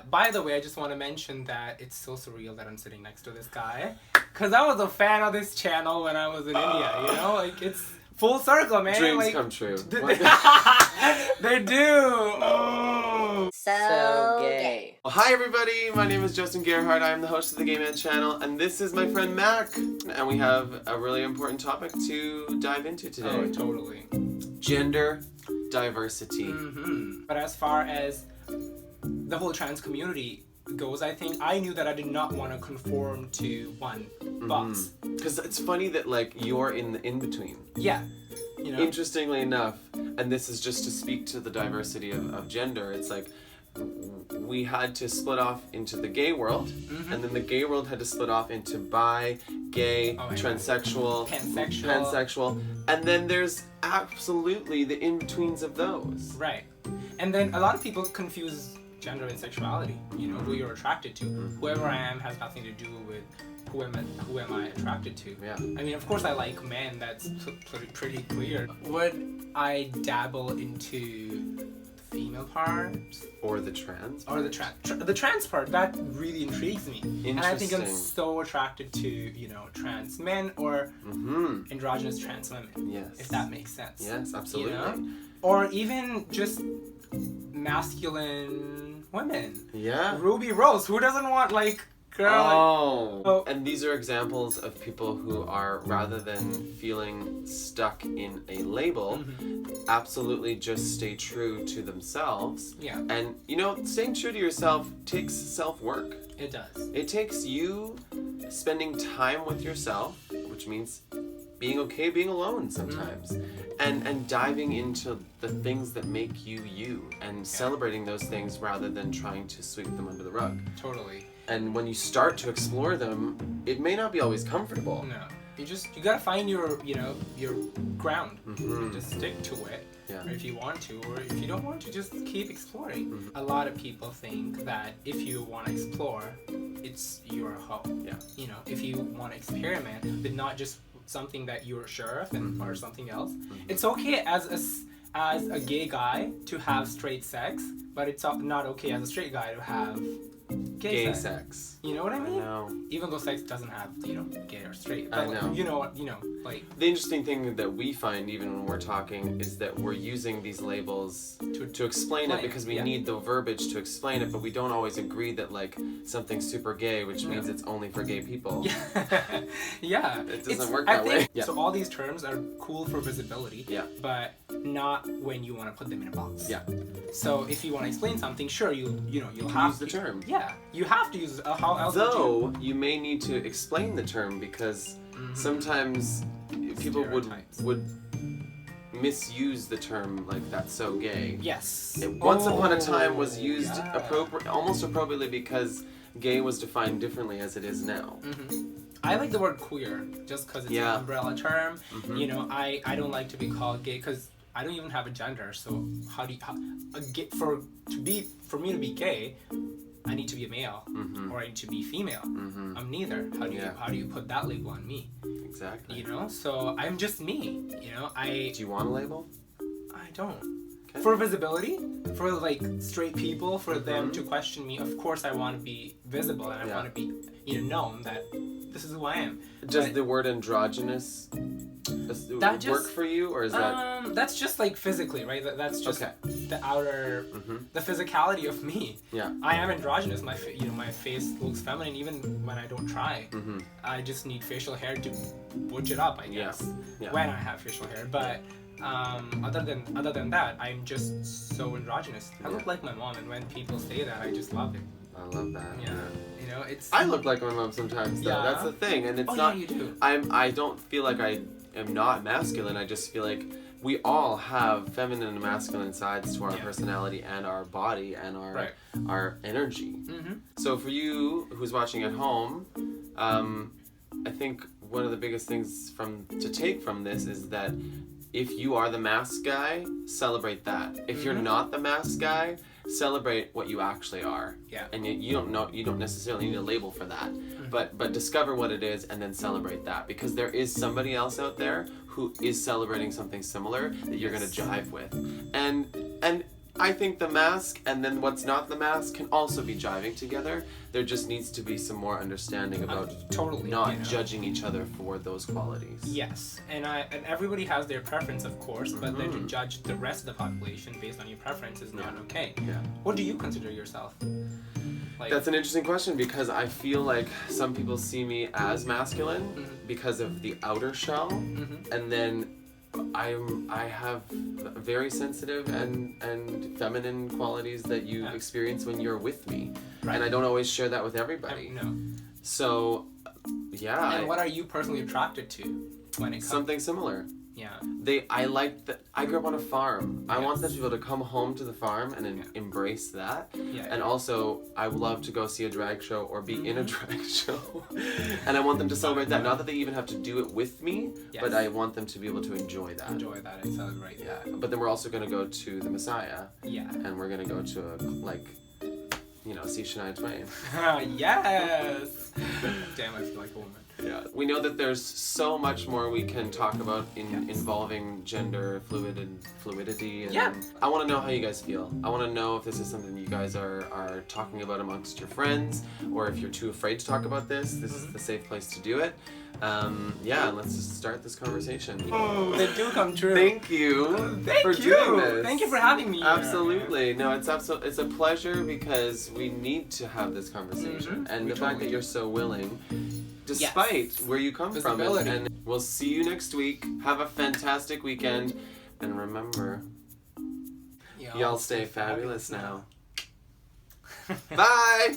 By the way, I just want to mention that it's so surreal that I'm sitting next to this guy. Because I was a fan of this channel when I was in India, you know? Like, it's full circle, man. Dreams like, come true. They do. Oh. So gay. Well, hi everybody, my name is Justin Gerhardt. I am the host of the Gay Man channel, and this is my friend Mac. And we have a really important topic to dive into today. Oh, totally. Gender diversity. Mm-hmm. But as far as the whole trans community goes, I think I knew that I did not want to conform to one box. Because it's funny that like you're in the in-between. Yeah. You know? Interestingly enough, and this is just to speak to the diversity of gender, it's like we had to split off into the gay world, and then the gay world had to split off into bi, gay, transsexual, pansexual, and then there's absolutely the in-betweens of those. Right. And then a lot of people confuse gender and sexuality, you know, who you're attracted to. Whoever I am has nothing to do with who am I attracted to. Yeah. I mean, of course I like men, that's pretty clear. Would I dabble into the female parts? Or the trans? Or the trans part, that really intrigues me. And I think I'm so attracted to, you know, trans men or androgynous trans women. Yes. If that makes sense. Yes, absolutely. You know? Or even just masculine women. Yeah. Ruby Rose, who doesn't want like girl? Oh. And these are examples of people who are, rather than feeling stuck in a label, absolutely just stay true to themselves. Yeah. And you know, staying true to yourself takes self-work. It does. It takes you spending time with yourself, which means being okay being alone sometimes, and diving into the things that make you you, and celebrating those things rather than trying to sweep them under the rug. Totally. And when you start to explore them, it may not be always comfortable. No. You gotta find your, you know, your ground. And just stick to it. Yeah. Or if you want to, or if you don't want to, just keep exploring. A lot of people think that if you want to explore, it's your home. Yeah. You know, if you want to experiment, but not just something that you're sure of or something else. It's okay as a gay guy to have straight sex, but it's not okay as a straight guy to have gay sex. You know what I mean? I know. Even though sex doesn't have, you know, gay or straight. I But know. You know, like The interesting thing that we find, even when we're talking, is that we're using these labels to explain it because we need the verbiage to explain it, but we don't always agree that like something's super gay, which means it's only for gay people. Yeah. It doesn't work that way. Yeah. So all these terms are cool for visibility, Yeah. but not when you want to put them in a box. Yeah. So if you want to explain something, sure, you'll You have use the term. Yeah, you have to use how else would you? Though you may need to explain the term because sometimes people would misuse the term like that's so gay. Yes. It once upon a time was used yeah. almost appropriately because gay was defined differently as it is now. I like the word queer just because it's an umbrella term. You know, I don't like to be called gay because I don't even have a gender. So for me to be gay, I need to be a male or I need to be female. I'm neither. How do you put that label on me? Exactly. You know, so I'm just me. You know, Do you want a label? I don't. Okay. For visibility, for like straight people, for them to question me, of course I want to be visible and I want to be, you know, known that this is who I am. Does the word androgynous work for you, or is that? That's just like physically, right? That's just the outer, the physicality of me. Yeah. I am androgynous. My face looks feminine even when I don't try. I just need facial hair to butch it up, I guess. Yeah. When I have facial hair, but other than that, I'm just so androgynous. I look like my mom, and when people say that, I just love it. I love that. Yeah. You know, it's. I look like my mom sometimes, though. Yeah. That's the thing, and it's not. Yeah, you do. I don't feel like I am not masculine. I just feel like we all have feminine and masculine sides to our personality and our body and our energy. So for you who's watching at home, I think one of the biggest things to take from this is that if you are the mask guy, celebrate that. If you're not the mask guy, celebrate what you actually are. Yeah. And you don't necessarily need a label for that. But discover what it is and then celebrate that, because there is somebody else out there who is celebrating something similar that you're gonna jive with. And I think the mask and then what's not the mask can also be jiving together. There just needs to be some more understanding about totally not judging each other for those qualities. Yes, and everybody has their preference, of course, but then to judge the rest of the population based on your preference is not okay. Yeah. What do you consider yourself? Like, that's an interesting question because I feel like some people see me as masculine because of the outer shell, and then I have very sensitive and feminine qualities that you experience when you're with me, and I don't always share that with everybody. No. So, yeah. And what are you personally attracted to when it comes? Something similar. Yeah. I like that. I grew up on a farm. I want them to be able to come home to the farm and embrace that. Yeah. And also, I love to go see a drag show or be in a drag show. And I want them to celebrate that. Not that they even have to do it with me, but I want them to be able to enjoy that. Enjoy that and celebrate that. But then we're also going to go to the Messiah. Yeah. And we're going to go to see Shania Twain. Yes! Damn, I feel like a woman. Yeah. We know that there's so much more we can talk about involving gender fluidity. And I want to know how you guys feel. I want to know if this is something you guys are talking about amongst your friends, or if you're too afraid to talk about this. This is the safe place to do it. Let's just start this conversation. Oh, they do come true. Thank you for doing this. Thank you for having me. Absolutely. No, it's a pleasure because we need to have this conversation. And the fact that you're so willing, despite where you come from. And we'll see you next week. Have a fantastic weekend. And remember, y'all stay fabulous now. Bye!